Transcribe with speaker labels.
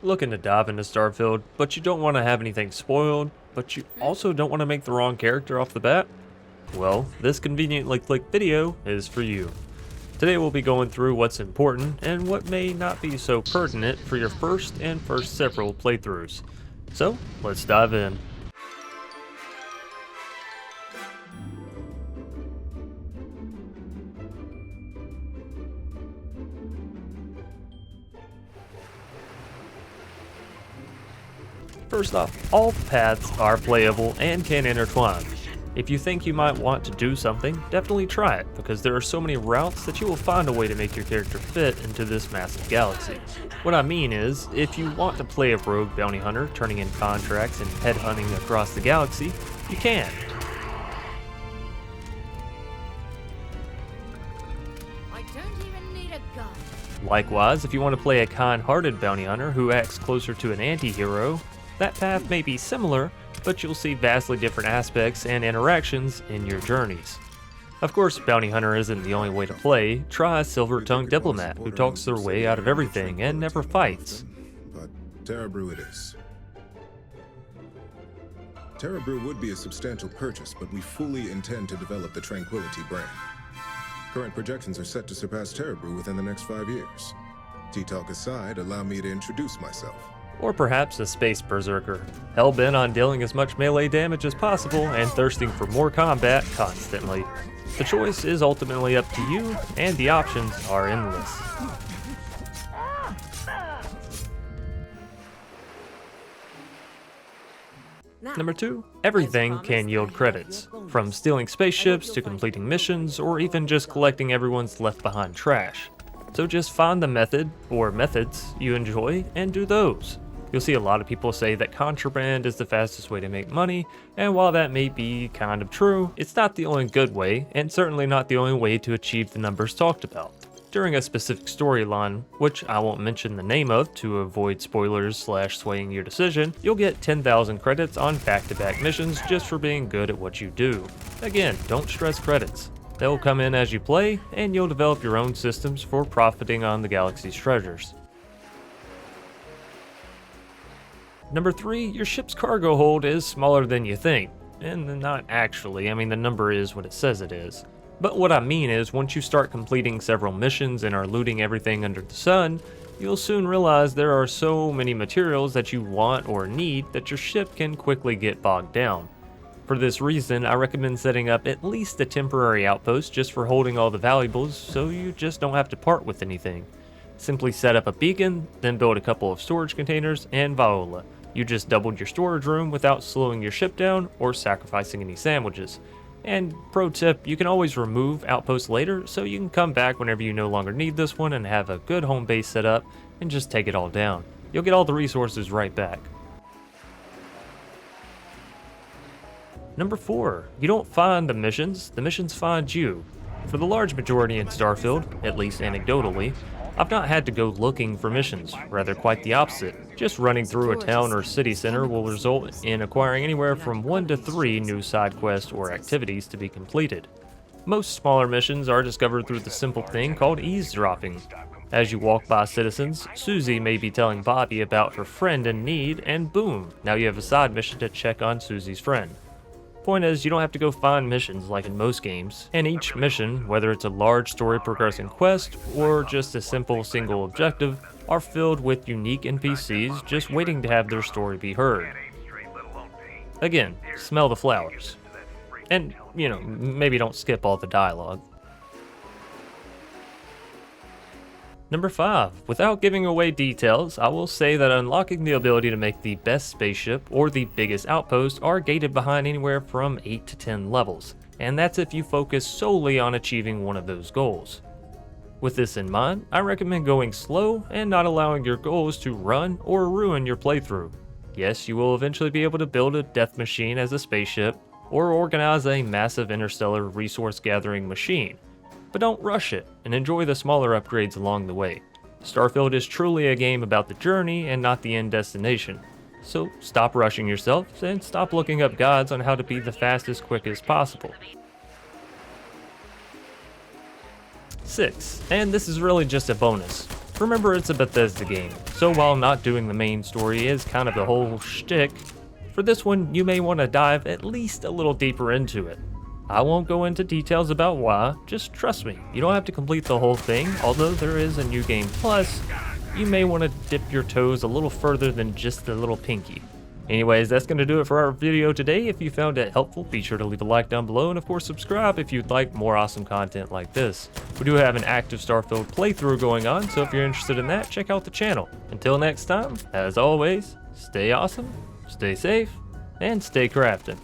Speaker 1: Looking to dive into Starfield, but you don't want to have anything spoiled, but you also don't want to make the wrong character off the bat? Well, this conveniently clicked video is for you. Today we'll be going through what's important and what may not be so pertinent for your first several playthroughs. So, let's dive in. First off, all paths are playable and can intertwine. If you think you might want to do something, definitely try it, because there are so many routes that you will find a way to make your character fit into this massive galaxy. What I mean is, if you want to play a rogue bounty hunter turning in contracts and headhunting across the galaxy, you can.
Speaker 2: I don't even need a gun.
Speaker 1: Likewise, if you want to play a kind-hearted bounty hunter who acts closer to an anti-hero, that path may be similar, but you'll see vastly different aspects and interactions in your journeys. Of course, bounty hunter isn't the only way to play. Try a silver-tongued diplomat who talks their way out of everything and never fights.
Speaker 3: But Terra Brew it is. Terra Brew would be a substantial purchase, but we fully intend to develop the Tranquility brand. Current projections are set to surpass Terra Brew within the next 5 years. T-Talk aside, allow me to introduce myself.
Speaker 1: Or perhaps a space berserker, hell-bent on dealing as much melee damage as possible and thirsting for more combat constantly. The choice is ultimately up to you, and the options are endless. Number 2, everything can yield credits. From stealing spaceships to completing missions, or even just collecting everyone's left behind trash. So just find the method, or methods, you enjoy, and do those. You'll see a lot of people say that contraband is the fastest way to make money, and while that may be kind of true, it's not the only good way, and certainly not the only way to achieve the numbers talked about. During a specific storyline, which I won't mention the name of to avoid spoilers / swaying your decision, you'll get 10,000 credits on back-to-back missions just for being good at what you do. Again, don't stress credits. They'll come in as you play, and you'll develop your own systems for profiting on the galaxy's treasures. Number 3, your ship's cargo hold is smaller than you think. And not actually, I mean the number is what it says it is. But what I mean is, once you start completing several missions and are looting everything under the sun, you'll soon realize there are so many materials that you want or need that your ship can quickly get bogged down. For this reason, I recommend setting up at least a temporary outpost just for holding all the valuables, so you just don't have to part with anything. Simply set up a beacon, then build a couple of storage containers, and voila. You just doubled your storage room without slowing your ship down or sacrificing any sandwiches. And pro tip, you can always remove outposts later, so you can come back whenever you no longer need this one and have a good home base set up and just take it all down. You'll get all the resources right back. Number 4, you don't find the missions find you. For the large majority in Starfield, at least anecdotally, I've not had to go looking for missions, rather quite the opposite. Just running through a town or city center will result in acquiring anywhere from 1 to 3 new side quests or activities to be completed. Most smaller missions are discovered through the simple thing called eavesdropping. As you walk by citizens, Susie may be telling Bobby about her friend in need, and boom, now you have a side mission to check on Susie's friend. Point is, you don't have to go find missions like in most games, and each mission, whether it's a large story progressing quest or just a simple single objective, are filled with unique NPCs just waiting to have their story be heard. Again, smell the flowers. And, maybe don't skip all the dialogue. Number 5, without giving away details, I will say that unlocking the ability to make the best spaceship or the biggest outpost are gated behind anywhere from 8 to 10 levels, and that's if you focus solely on achieving one of those goals. With this in mind, I recommend going slow and not allowing your goals to run or ruin your playthrough. Yes, you will eventually be able to build a death machine as a spaceship, or organize a massive interstellar resource gathering machine. But don't rush it, and enjoy the smaller upgrades along the way. Starfield is truly a game about the journey and not the end destination. So stop rushing yourself, and stop looking up guides on how to be the fastest, quickest possible. 6, and this is really just a bonus. remember it's a Bethesda game, so while not doing the main story is kind of the whole shtick, for this one you may want to dive at least a little deeper into it. I won't go into details about why, just trust me, you don't have to complete the whole thing, although there is a new game plus, you may want to dip your toes a little further than just the little pinky. Anyways, that's going to do it for our video today. If you found it helpful, be sure to leave a like down below, and of course subscribe if you'd like more awesome content like this. We do have an active Starfield playthrough going on, so if you're interested in that, check out the channel. Until next time, as always, stay awesome, stay safe, and stay crafting.